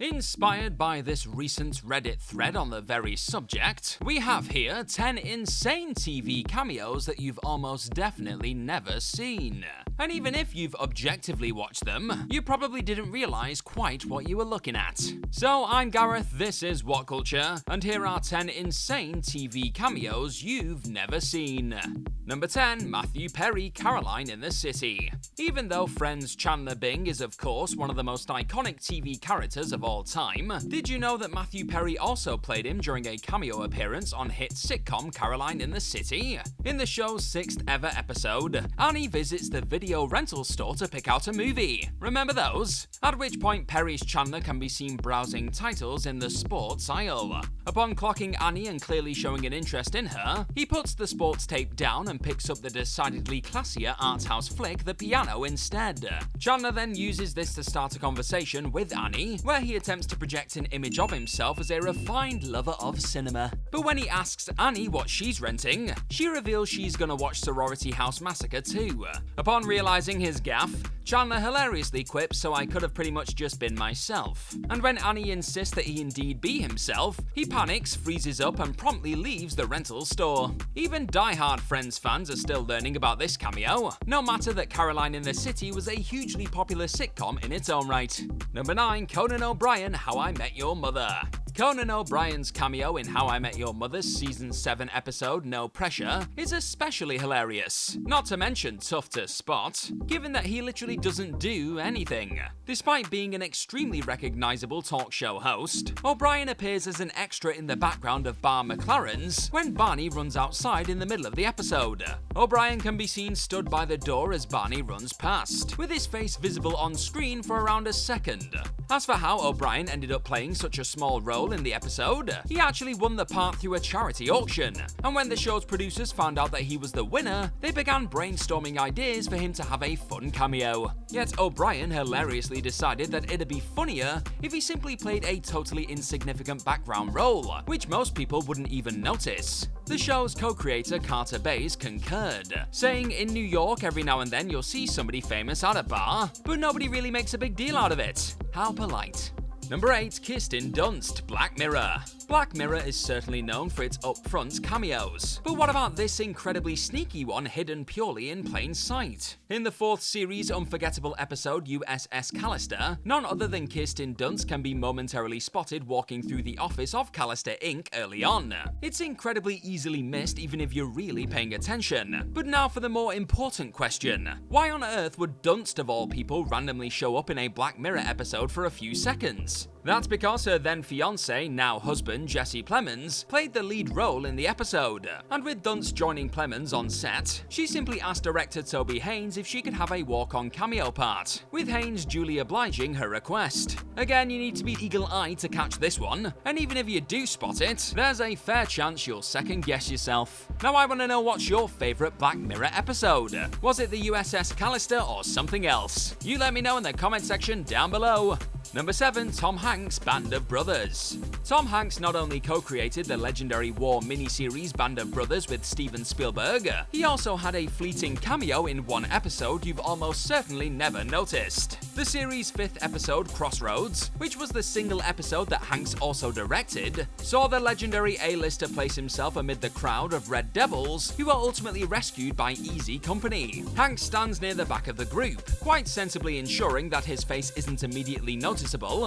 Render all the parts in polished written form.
Inspired by this recent Reddit thread on the very subject, we have here 10 insane TV cameos that you've almost definitely never seen. And even if you've objectively watched them, you probably didn't realise quite what you were looking at. So I'm Gareth, this is What Culture, and here are 10 insane TV cameos you've never seen. Number 10, Matthew Perry, Caroline in the City. Even though Friends' Chandler Bing is of course one of the most iconic TV characters of all time, did you know that Matthew Perry also played him during a cameo appearance on hit sitcom Caroline in the City? In the show's 6th ever episode, Annie visits the video rental store to pick out a movie. Remember those? At which point Perry's Chandler can be seen browsing titles in the sports aisle. Upon clocking Annie and clearly showing an interest in her, he puts the sports tape down and picks up the decidedly classier art house flick The Piano instead. Chandler then uses this to start a conversation with Annie, where he attempts to project an image of himself as a refined lover of cinema. But when he asks Annie what she's renting, she reveals she's gonna watch Sorority House Massacre too. Upon realizing his gaffe, Chandler hilariously quips, "So I could have pretty much just been myself." And when Annie insists that he indeed be himself, he panics, freezes up, and promptly leaves the rental store. Even die-hard Friends fans are still learning about this cameo, no matter that Caroline in the City was a hugely popular sitcom in its own right. Number 9, Conan O'Brien, How I Met Your Mother. Conan O'Brien's cameo in How I Met Your Mother's Season 7 episode No Pressure is especially hilarious, not to mention tough to spot, given that he literally doesn't do anything. Despite being an extremely recognizable talk show host, O'Brien appears as an extra in the background of Bar McLaren's when Barney runs outside in the middle of the episode. O'Brien can be seen stood by the door as Barney runs past, with his face visible on screen for around a second. As for how O'Brien ended up playing such a small role in the episode, he actually won the part through a charity auction, and when the show's producers found out that he was the winner, they began brainstorming ideas for him to have a fun cameo. Yet O'Brien hilariously decided that it'd be funnier if he simply played a totally insignificant background role, which most people wouldn't even notice. The show's co-creator Carter Bays concurred, saying in New York every now and then you'll see somebody famous at a bar, but nobody really makes a big deal out of it. How polite. Number 8, Kirsten Dunst, Black Mirror. Black Mirror is certainly known for its upfront cameos, but what about this incredibly sneaky one hidden purely in plain sight? In the 4th series' unforgettable episode USS Callister, none other than Kirsten Dunst can be momentarily spotted walking through the office of Callister Inc. early on. It's incredibly easily missed even if you're really paying attention. But now for the more important question. Why on earth would Dunst of all people randomly show up in a Black Mirror episode for a few seconds? That's because her then fiancé, now husband, Jesse Plemons, played the lead role in the episode. And with Dunst joining Plemons on set, she simply asked director Toby Haynes if she could have a walk-on cameo part, with Haynes duly obliging her request. Again, you need to be eagle-eyed to catch this one, and even if you do spot it, there's a fair chance you'll second-guess yourself. Now I want to know, what's your favourite Black Mirror episode? Was it the USS Callister or something else? You let me know in the comment section down below. Number 7, Tom Hanks' Band of Brothers. Tom Hanks not only co-created the legendary war miniseries Band of Brothers with Steven Spielberg, he also had a fleeting cameo in one episode you've almost certainly never noticed. The series' 5th episode, Crossroads, which was the single episode that Hanks also directed, saw the legendary A-lister place himself amid the crowd of Red Devils, who are ultimately rescued by Easy Company. Hanks stands near the back of the group, quite sensibly ensuring that his face isn't immediately noticeable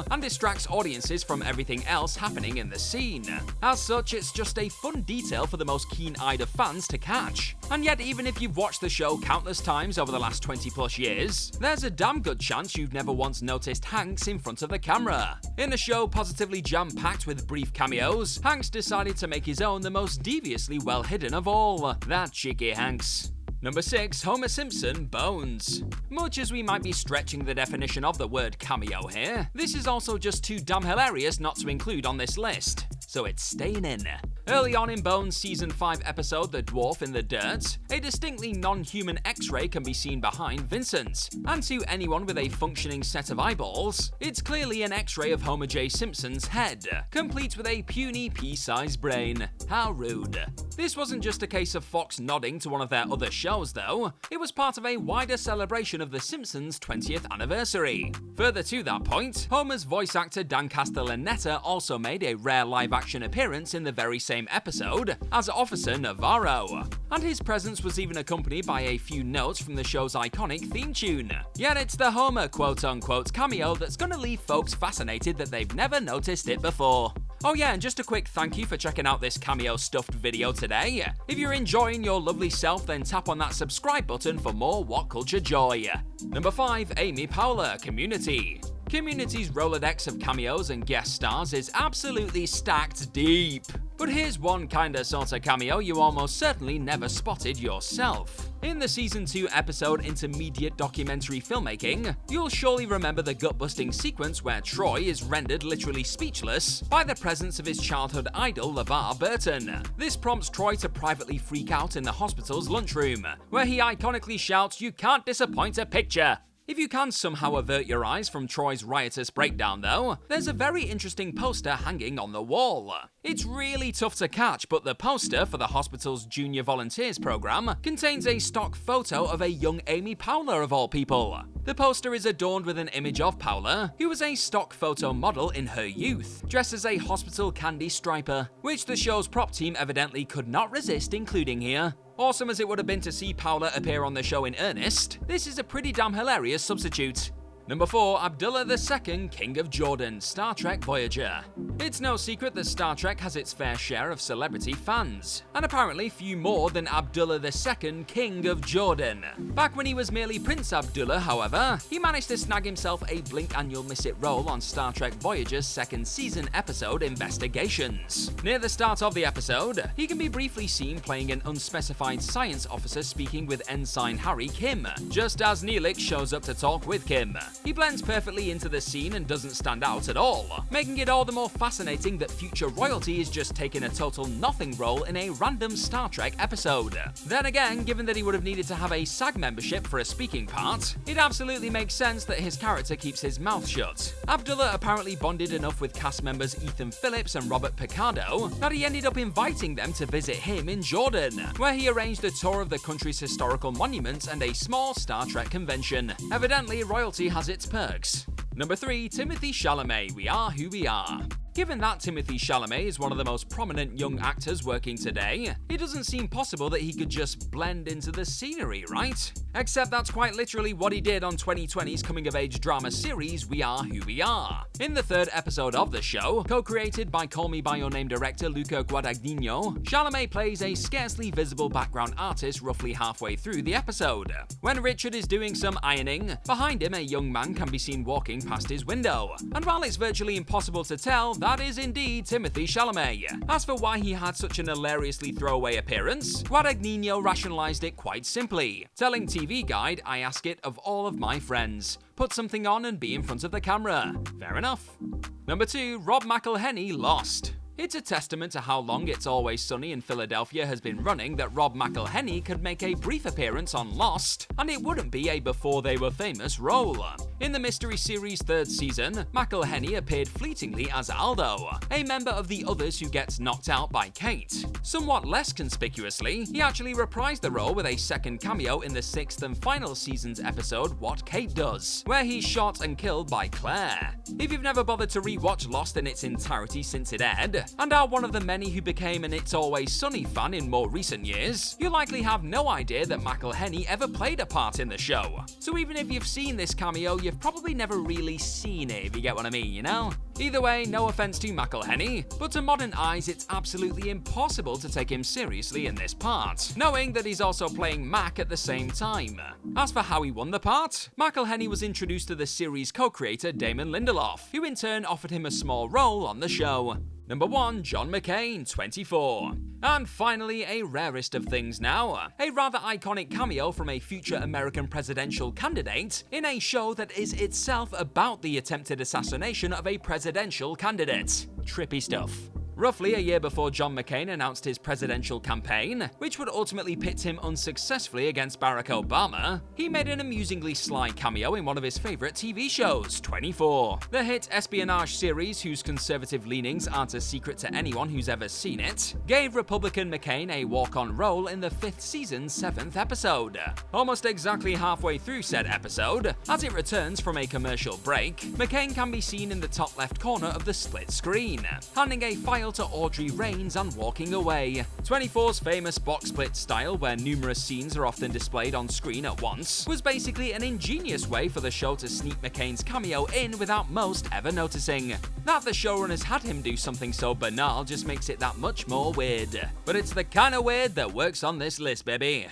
and distracts audiences from everything else happening in the scene. As such, it's just a fun detail for the most keen-eyed of fans to catch. And yet, even if you've watched the show countless times over the last 20 plus years, there's a damn good chance you've never once noticed Hanks in front of the camera. In a show positively jam-packed with brief cameos, Hanks decided to make his own the most deviously well-hidden of all. That cheeky Hanks. Number 6, Homer Simpson, Bones. Much as we might be stretching the definition of the word cameo here, this is also just too damn hilarious not to include on this list, so it's staying in. Early on in Bones' Season 5 episode The Dwarf in the Dirt, a distinctly non-human X-ray can be seen behind Vincent, and to anyone with a functioning set of eyeballs, it's clearly an X-ray of Homer J. Simpson's head, complete with a puny pea-sized brain. How rude. This wasn't just a case of Fox nodding to one of their other shows though, it was part of a wider celebration of The Simpsons' 20th anniversary. Further to that point, Homer's voice actor Dan Castellaneta also made a rare live-action appearance in the very same episode as Officer Navarro, and his presence was even accompanied by a few notes from the show's iconic theme tune. Yet it's the Homer quote-unquote cameo that's gonna leave folks fascinated that they've never noticed it before. Oh yeah, and just a quick thank you for checking out this cameo stuffed video today. If you're enjoying your lovely self, then tap on that subscribe button for more What Culture joy. Number 5, Amy Powler, Community. Community's Rolodex of cameos and guest stars is absolutely stacked deep. But here's one kinda sorta cameo you almost certainly never spotted yourself. In the Season 2 episode Intermediate Documentary Filmmaking, you'll surely remember the gut-busting sequence where Troy is rendered literally speechless by the presence of his childhood idol LeVar Burton. This prompts Troy to privately freak out in the hospital's lunchroom, where he iconically shouts, "You can't disappoint a picture!" If you can somehow avert your eyes from Troy's riotous breakdown though, there's a very interesting poster hanging on the wall. It's really tough to catch, but the poster for the hospital's Junior Volunteers program contains a stock photo of a young Amy Powler of all people. The poster is adorned with an image of Powler, who was a stock photo model in her youth, dressed as a hospital candy striper, which the show's prop team evidently could not resist including here. Awesome as it would have been to see Powler appear on the show in earnest, this is a pretty damn hilarious substitute. Number 4, Abdullah II, King of Jordan, Star Trek Voyager. It's no secret that Star Trek has its fair share of celebrity fans, and apparently few more than Abdullah II, King of Jordan. Back when he was merely Prince Abdullah, however, he managed to snag himself a blink and you'll miss it role on Star Trek Voyager's second season episode Investigations. Near the start of the episode, he can be briefly seen playing an unspecified science officer speaking with Ensign Harry Kim, just as Neelix shows up to talk with Kim. He blends perfectly into the scene and doesn't stand out at all, making it all the more fascinating that future royalty is just taking a total nothing role in a random Star Trek episode. Then again, given that he would have needed to have a SAG membership for a speaking part, it absolutely makes sense that his character keeps his mouth shut. Abdullah apparently bonded enough with cast members Ethan Phillips and Robert Picardo that he ended up inviting them to visit him in Jordan, where he arranged a tour of the country's historical monuments and a small Star Trek convention. Evidently, royalty has its perks. Number 3, Timothée Chalamet, We Are Who We Are. Given that Timothée Chalamet is one of the most prominent young actors working today, it doesn't seem possible that he could just blend into the scenery, right? Except that's quite literally what he did on 2020's coming-of-age drama series We Are Who We Are. In the third episode of the show, co-created by Call Me By Your Name director Luca Guadagnino, Chalamet plays a scarcely visible background artist roughly halfway through the episode. When Richard is doing some ironing, behind him a young man can be seen walking past his window, and while it's virtually impossible to tell, that is indeed Timothée Chalamet. As for why he had such an hilariously throwaway appearance, Guadagnino rationalized it quite simply, telling TV Guide, "I ask it of all of my friends. Put something on and be in front of the camera." Fair enough. Number 2, Rob McElheny, Lost. It's a testament to how long It's Always Sunny in Philadelphia has been running that Rob McElheny could make a brief appearance on Lost, and it wouldn't be a before they were famous role. In the mystery series' third season, McElheny appeared fleetingly as Aldo, a member of the others who gets knocked out by Kate. Somewhat less conspicuously, he actually reprised the role with a second cameo in the 6th and final season's episode What Kate Does, where he's shot and killed by Claire. If you've never bothered to rewatch Lost in its entirety since it aired, and are one of the many who became an It's Always Sunny fan in more recent years, you likely have no idea that McElheny ever played a part in the show. So even if you've seen this cameo, you've probably never really seen it, if you get what I mean, you know? Either way, no offense to McElheny, but to modern eyes it's absolutely impossible to take him seriously in this part, knowing that he's also playing Mac at the same time. As for how he won the part, McElheny was introduced to the series co-creator Damon Lindelof, who in turn offered him a small role on the show. Number 1, John McCain, 24. And finally, a rarest of things now, a rather iconic cameo from a future American presidential candidate in a show that is itself about the attempted assassination of a presidential candidate. Trippy stuff. Roughly a year before John McCain announced his presidential campaign, which would ultimately pit him unsuccessfully against Barack Obama, he made an amusingly sly cameo in one of his favorite TV shows, 24. The hit espionage series, whose conservative leanings aren't a secret to anyone who's ever seen it, gave Republican McCain a walk-on role in the 5th season's 7th episode. Almost exactly halfway through said episode, as it returns from a commercial break, McCain can be seen in the top left corner of the split screen, handing a file to Audrey Raines and walking away. 24's famous box split style, where numerous scenes are often displayed on screen at once, was basically an ingenious way for the show to sneak McCain's cameo in without most ever noticing. That the showrunners had him do something so banal just makes it that much more weird. But it's the kind of weird that works on this list, baby.